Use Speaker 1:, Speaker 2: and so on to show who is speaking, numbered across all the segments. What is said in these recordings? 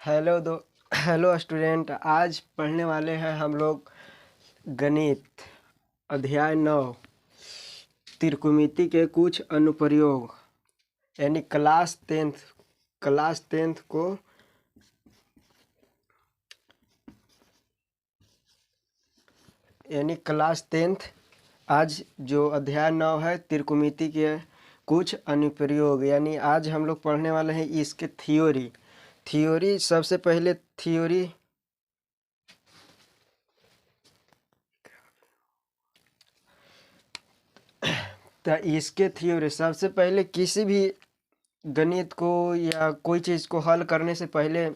Speaker 1: Hello student. आज पढ़ने वाले हैं हम लोग गणित अध्याय 9 त्रिकोणमिति के कुछ अनुप्रयोग, यानी क्लास टेंथ को क्लास टेंथ आज जो अध्याय 9 है त्रिकोणमिति के कुछ अनुप्रयोग, यानी आज हम लोग पढ़ने वाले हैं इसके थ्योरी। सबसे पहले थ्योरी तो इसके थ्योरी सबसे पहले किसी भी गणित को या कोई चीज़ को हल करने से पहले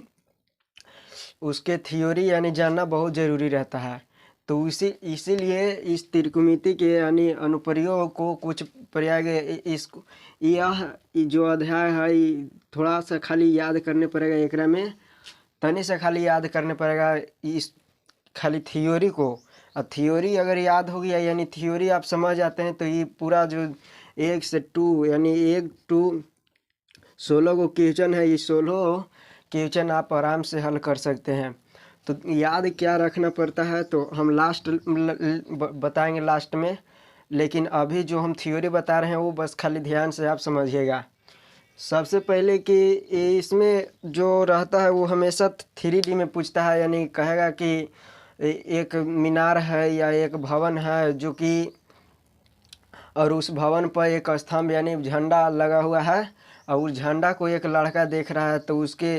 Speaker 1: उसके थ्योरी यानी जानना बहुत ज़रूरी रहता है। तो इसीलिए इस त्रिकोणमिति के यानी अनुप्रयोग को कुछ प्रयाग इसको यह जो अध्याय है थोड़ा सा खाली याद करने पड़ेगा। एकरा में तनी से खाली याद करने पड़ेगा इस खाली थ्योरी को। और थ्योरी अगर याद हो गया यानी थ्योरी आप समझ जाते हैं तो ये पूरा जो 1 से 2 यानी 1 to 16 को क्वेश्चन है, ये 16 क्वेश्चन आप आराम से हल कर सकते हैं। तो याद क्या रखना पड़ता है तो हम बताएंगे लास्ट में, लेकिन अभी जो हम थ्योरी बता रहे हैं वो बस खाली ध्यान से आप समझिएगा। सबसे पहले कि इसमें जो रहता है वो हमेशा 3D में पूछता है, यानी कहेगा कि एक मीनार है या एक भवन है जो कि और उस भवन पर एक स्तंभ यानी झंडा लगा हुआ है और उस झंडा को एक लड़का देख रहा है। तो उसके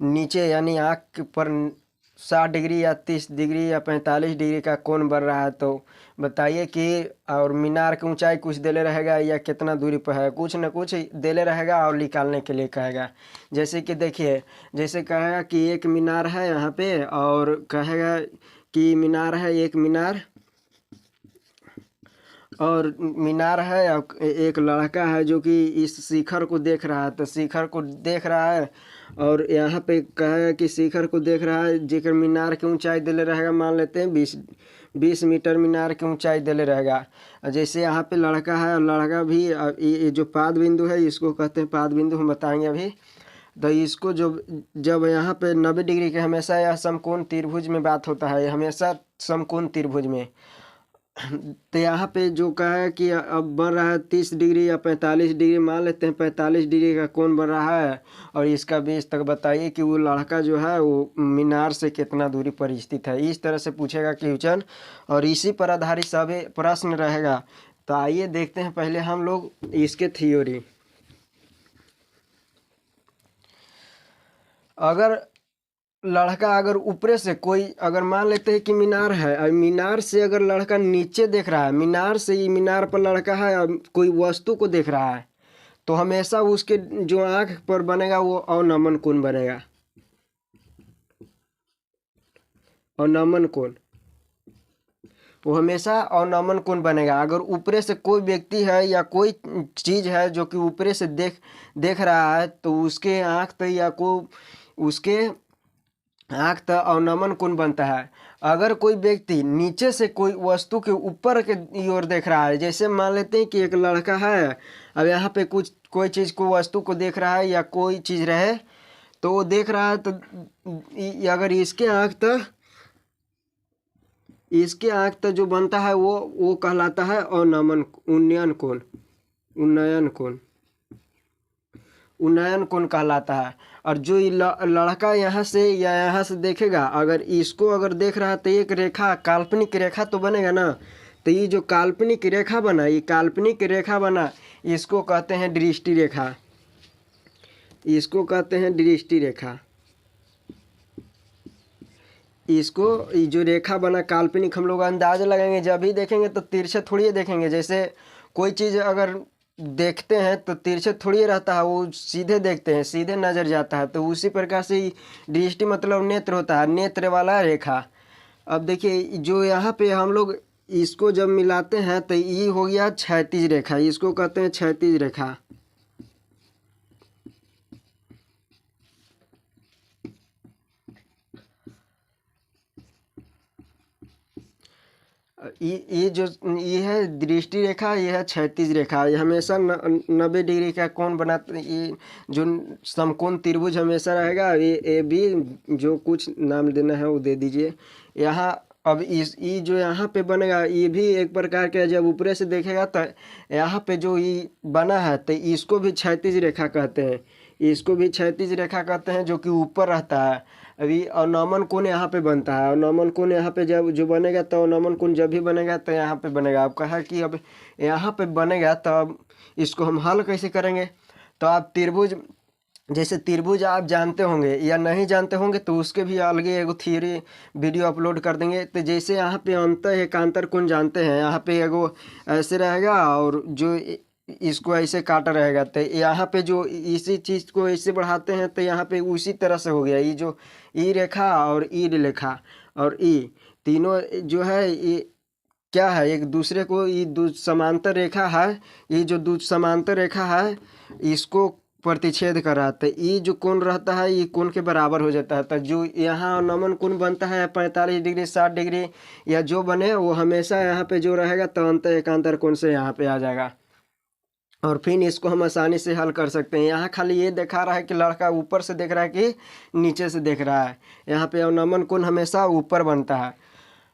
Speaker 1: नीचे यानी आँख पर 60 डिग्री या 30 डिग्री या 45 डिग्री का कोण बन रहा है। तो बताइए कि और मीनार की ऊंचाई कुछ देले रहेगा या कितना दूरी पर है, कुछ न कुछ देले रहेगा और निकालने के लिए कहेगा। जैसे कि देखिए, जैसे कहेगा कि एक मीनार है यहाँ पे और कहेगा कि मीनार है, एक मीनार और मीनार है और एक लड़का है जो कि इस शिखर को देख रहा है। तो शिखर को देख रहा है और यहाँ पे कहेगा कि शिखर को देख रहा है, जेकर मीनार की ऊंचाई देले रहेगा, मान लेते हैं 20 मीटर मीनार की ऊंचाई देले रहेगा। जैसे यहाँ पे लड़का है और लड़का भी ये जो पाद बिंदु है इसको कहते हैं पाद बिंदु, हम बताएंगे अभी। तो इसको जब यहाँ पे 90 डिग्री के हमेशा यह समकोण त्रिभुज में बात होता है, हमेशा समकोण त्रिभुज में। तो यहाँ पे जो कहा है कि अब बन रहा है 30 डिग्री या 45 डिग्री, मान लेते हैं 45 डिग्री का कोण बन रहा है और इसका बेस तक बताइए कि वो लड़का जो है वो मीनार से कितना दूरी पर स्थित है। इस तरह से पूछेगा क्वेश्चन और इसी पर आधारित सभी प्रश्न रहेगा। तो आइए देखते हैं पहले हम लोग इसके थ्योरी। अगर ऊपरे से कोई अगर मान लेते हैं कि मीनार है और मीनार से अगर लड़का नीचे देख रहा है, मीनार से ही मीनार पर लड़का है और कोई वस्तु को देख रहा है, तो हमेशा उसके जो आंख पर बनेगा वो अवनमन कोण बनेगा। अवनमन कोण वो हमेशा अवनमन कोण बनेगा। अगर ऊपरे से कोई व्यक्ति है या कोई चीज है जो कि ऊपरे से देख रहा है तो उसके आंख तो या को उसके आँख तो अवनमन कोण बनता है। अगर कोई व्यक्ति नीचे से कोई वस्तु के ऊपर के ओर देख रहा है, जैसे मान लेते हैं कि एक लड़का है अब यहाँ पे कोई चीज़ को वस्तु को देख रहा है या कोई चीज़ रहे तो वो देख रहा है, तो अगर इसके आँख तो जो बनता है वो कहलाता है अवनमन उन्नयन कोण उन्नयन कोण कहलाता है। और जो ये लड़का यहाँ से या यहाँ से देखेगा, अगर इसको अगर देख रहा है तो एक रेखा काल्पनिक रेखा तो बनेगा ना। तो ये जो काल्पनिक रेखा बना, ये काल्पनिक रेखा बना, इसको कहते हैं दृष्टि रेखा। इसको कहते हैं दृष्टि रेखा। इसको ये जो रेखा बना काल्पनिक, हम लोग अंदाजा लगाएंगे जब भी देखेंगे तो तिरछे थोड़ी देखेंगे। जैसे कोई चीज़ अगर देखते हैं तो तिरछे थोड़ी रहता है, वो सीधे देखते हैं, सीधे नजर जाता है। तो उसी प्रकार से ही दृष्टि मतलब नेत्र होता है, नेत्र वाला रेखा। अब देखिए जो यहाँ पे हम लोग इसको जब मिलाते हैं तो ये हो गया क्षैतिज रेखा, इसको कहते हैं क्षैतिज रेखा। ये जो ये है दृष्टि रेखा, ये है क्षैतिज रेखा। ये हमेशा 90 डिग्री का कोण बनाते, ये जो समकोण त्रिभुज हमेशा रहेगा। ये भी जो कुछ नाम देना है वो दे दीजिए यहाँ। अब इस ये जो यहाँ पे बनेगा ये भी एक प्रकार के, जब ऊपरे से देखेगा तो यहाँ पे जो ये बना है तो इसको भी क्षैतिज रेखा कहते हैं। इसको भी क्षैतिज रेखा कहते हैं, जो कि ऊपर रहता है। अभी अवनमन कोण यहाँ पे बनता है। अवनमन कोण यहाँ पे जब जो बनेगा तो अवनमन कोण जब भी बनेगा तो यहाँ पे बनेगा। अब कहा कि अब यहाँ पे बनेगा तो अब इसको हम हल कैसे करेंगे। तो आप त्रिभुज, जैसे त्रिभुज आप जानते होंगे या नहीं जानते होंगे तो उसके भी अलग एगो थियरी वीडियो अपलोड कर देंगे। तो जैसे यहाँ पे अंतः एकांतर कोण जानते हैं, यहाँ पे एगो ऐसे रहेगा और जो इसको ऐसे काटा रहेगा। तो यहाँ पे जो इसी चीज़ को ऐसे बढ़ाते हैं तो यहाँ पे उसी तरह से हो गया। ये जो ई रेखा और ई रेखा और ई तीनों जो है ये क्या है, एक दूसरे को ये समांतर रेखा है। ये जो समांतर रेखा है इसको प्रतिच्छेद कर रहा था। ये जो कोण रहता है ये कोण के बराबर हो जाता है। तो जो यहाँ नमन कोण बनता है 45 डिग्री 60 डिग्री या जो बने वो हमेशा यहाँ पे जो रहेगा तो अंतः एकांतर कोण से यहाँ पे आ जाएगा। और फिर इसको हम आसानी से हल कर सकते हैं। यहाँ खाली ये दिखा रहा है कि लड़का ऊपर से देख रहा है कि नीचे से देख रहा है। यहाँ पे अवनमन कोण हमेशा ऊपर बनता है।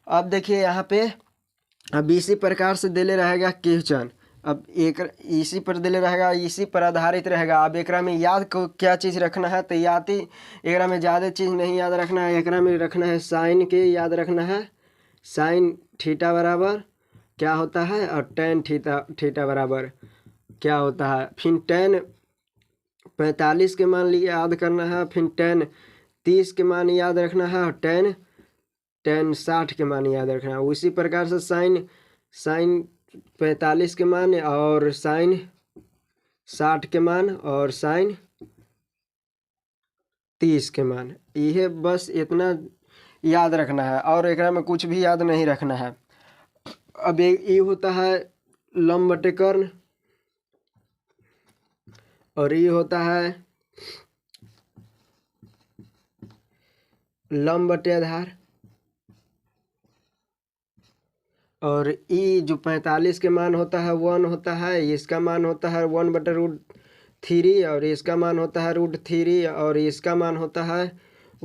Speaker 1: अब देखिए यहाँ पे अब इसी प्रकार से दिले रहेगा क्वेश्चन। अब एक इसी पर दिले रहेगा, इसी पर आधारित रहेगा। अब एकरा में याद को क्या चीज़ रखना है, तो याद ही एकरा में ज़्यादा चीज़ नहीं याद रखना है। एकरा में रखना है साइन के, याद रखना है साइन थीटा बराबर क्या होता है और टेन थीटा बराबर क्या होता है। फिर टेन 45 के मान लिए याद करना है, फिर टेन 30 के मान याद रखना है और टेन 60 के मान याद रखना है। उसी प्रकार से साइन 45 के मान और साइन 60 के मान और साइन 30 के मान, यह बस इतना याद रखना है और एकरा में कुछ भी याद नहीं रखना है। अब ये होता है लंब बटे कर्ण और ये होता है लंब बटे आधार। और ई जो 45 के मान होता है 1 होता है, इसका मान होता है 1/√3 और इसका मान होता है √3 और इसका मान होता है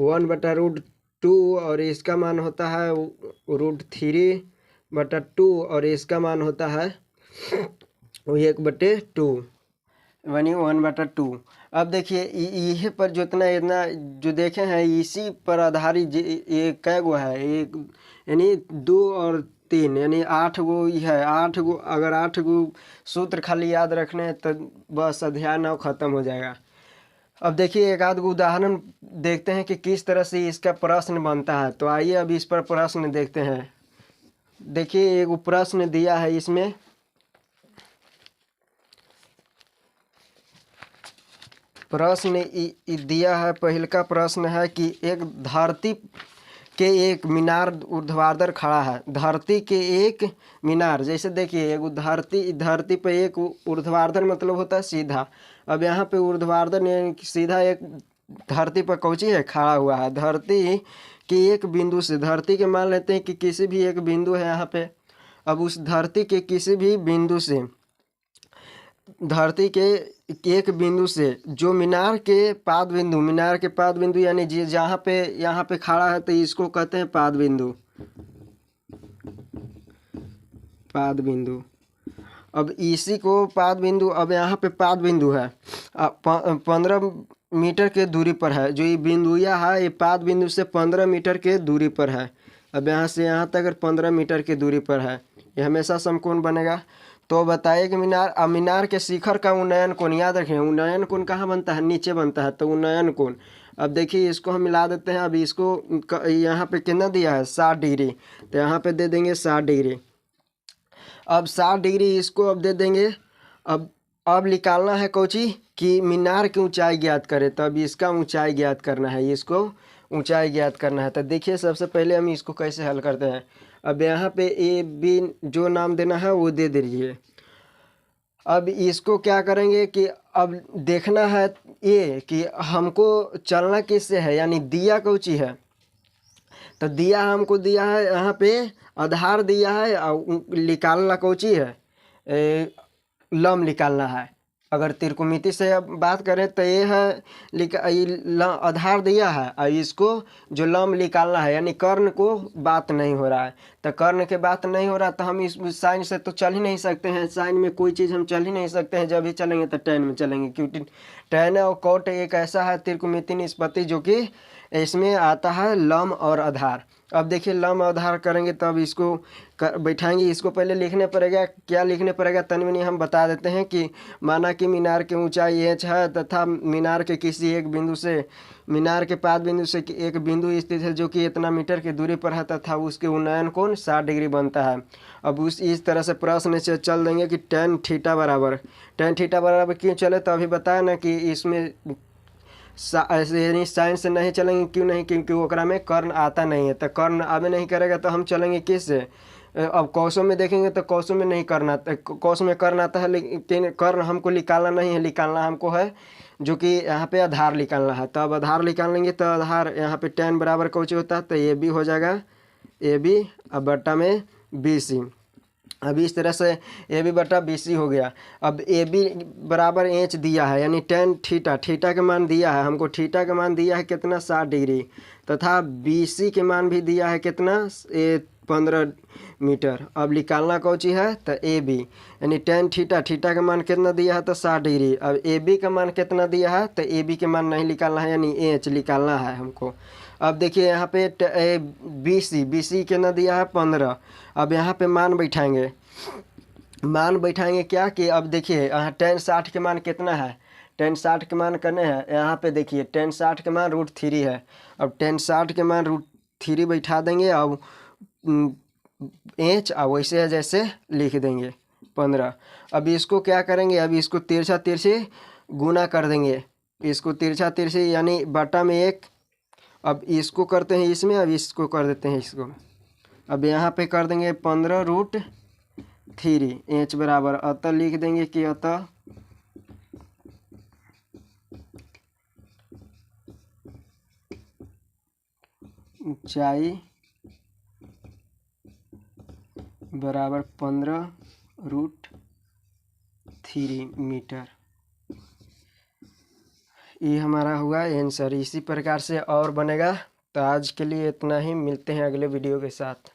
Speaker 1: 1/√2 और इसका मान होता है √3/2 और इसका मान होता है 1/2 यानी 1/2। अब देखिए ये पर जितना इतना जो देखे हैं इसी पर आधारित ये कै गो है, एक यानी 2 और 3 यानी 8 गो है। 8 गो, अगर 8 गो सूत्र खाली याद रखने हैं तो बस अध्याय 9 खत्म हो जाएगा। अब देखिए एक आध गो उदाहरण देखते हैं कि किस तरह से इसका प्रश्न बनता है। तो आइए अब इस पर प्रश्न देखते हैं। देखिए एक प्रश्न दिया है, इसमें प्रश्न दिया है। पहले का प्रश्न है कि एक धरती के एक मीनार ऊर्ध्वाधर खड़ा है। धरती के एक मीनार, जैसे देखिए एक धरती पे एक ऊर्ध्वाधर मतलब होता है सीधा। अब यहाँ पे ऊर्ध्वाधर सीधा एक धरती पर कौची है खड़ा हुआ है। धरती के एक बिंदु से, धरती के मान लेते हैं कि किसी भी एक बिंदु है यहाँ पे। अब उस धरती के किसी भी बिंदु से, धरती के एक बिंदु से जो मीनार के पाद बिंदु यानी जहाँ पे यहाँ पे खड़ा है तो इसको कहते हैं पाद बिंदु। अब इसी को पाद बिंदु, अब यहाँ पे पाद बिंदु है 15 मीटर के दूरी पर है। जो ये बिंदुया है ये पाद बिंदु से 15 मीटर के दूरी पर है। अब यहाँ से यहाँ तक अगर 15 मीटर की दूरी पर है, ये हमेशा समकोण बनेगा। तो बताइए कि मीनार के शिखर का उन्नयन कोण, याद रखें उन्नयन कोण कहाँ बनता है, नीचे बनता है। तो उन्नयन कोण, अब देखिए इसको हम मिला देते हैं। अब इसको यहाँ पे कितना दिया है 60 डिग्री, तो यहाँ पे दे देंगे 60 डिग्री। अब 60 डिग्री इसको अब दे देंगे। अब निकालना है कौची कि मीनार की ऊंचाई ज्ञात करें। तो अब इसका ऊंचाई ज्ञात करना है, इसको ऊंचाई ज्ञात करना है। तो देखिए सबसे पहले हम इसको कैसे हल करते हैं। अब यहाँ पे ए बी जो नाम देना है वो दे दीजिए। अब इसको क्या करेंगे कि अब देखना है ये कि हमको चलना किससे है, यानी दिया कौची है। तो दिया हमको दिया है यहाँ पे आधार दिया है और निकालना कौची है, लम निकालना है। अगर त्रिकोणमिति से अब बात करें तो ये है आधार दिया है और इसको जो लम निकालना है, यानी कर्ण को बात नहीं हो रहा है। तो कर्ण के बात नहीं हो रहा तो हम इस साइन से तो चल ही नहीं सकते हैं, साइन में कोई चीज़ हम चल ही नहीं सकते हैं। जब भी चलेंगे तो टेन में चलेंगे, क्योंकि टेन और कॉट एक ऐसा है त्रिकोणमिति निष्पत्ति जो कि इसमें आता है लम और आधार। अब देखिए लम आधार करेंगे तब इसको बैठाएंगे। इसको पहले लिखने पड़ेगा, क्या लिखने पड़ेगा तनिमनी हम बता देते हैं कि माना कि मीनार की ऊंचाई h है तथा मीनार के किसी एक बिंदु से, मीनार के पाद बिंदु से एक बिंदु स्थित है जो कि इतना मीटर की दूरी पर है तथा उसके उन्नयन कोण 60 डिग्री बनता है। अब इस तरह से प्रश्न से चल देंगे कि टेन थीटा बराबर क्यों चले, तो अभी बताया ना कि इसमें यानी साइन से नहीं चलेंगे। क्यों नहीं, क्योंकि ओकरा में कर्ण आता नहीं है। तो कर्ण आवे नहीं करेगा तो हम चलेंगे किस से। अब कौशों में देखेंगे तो कौशों में नहीं करना, कौश में कर्ण आता है लेकिन कर्ण हमको निकालना नहीं है, निकालना हमको है जो कि यहाँ पे आधार निकालना है। तो अब आधार निकाल लेंगे तो आधार यहाँ पे टेन बराबर कौची होता है, तो ए बी हो जाएगा, ए बी अब बट्टा में बी सी। अब इस तरह से ए बी बटा बी सी हो गया। अब ए बी बराबर एच दिया है, यानी टेन थीटा, थीटा का मान दिया है हमको, थीटा का मान दिया है कितना 60 डिग्री, तथा बी सी के मान भी दिया है कितना 15 मीटर। अब निकालना कौची है, तो ए बी यानी टेन थीटा, थीटा का मान कितना दिया है तो 60 डिग्री। अब ए बी का मान कितना दिया है, तो ए बी के मान नहीं निकालना है, यानी एच निकालना है हमको। अब देखिए यहाँ पे बी सी कितना दिया है 15। अब यहाँ पे मान बैठाएंगे क्या कि अब देखिए यहाँ टेन 60 के मान कितना है, टेन 60 के मान करने हैं। यहाँ पे देखिए टेन 60 के मान √3 है। अब टेन 60 के मान √3 बैठा देंगे। अब एच और वैसे जैसे लिख देंगे 15। अब इसको क्या करेंगे, अब इसको तिरछा तिरछी गुना कर देंगे, इसको तिरछा तिरछी यानी बटा में 1। अब इसको करते हैं इसमें, अब इसको कर देते हैं इसको। अब यहाँ पे कर देंगे 15√3 एच बराबर, अतः लिख देंगे कि अतः ऊंचाई बराबर 15√3 मीटर। ये हमारा हुआ आंसर। इसी प्रकार से और बनेगा। तो आज के लिए इतना ही, मिलते हैं अगले वीडियो के साथ।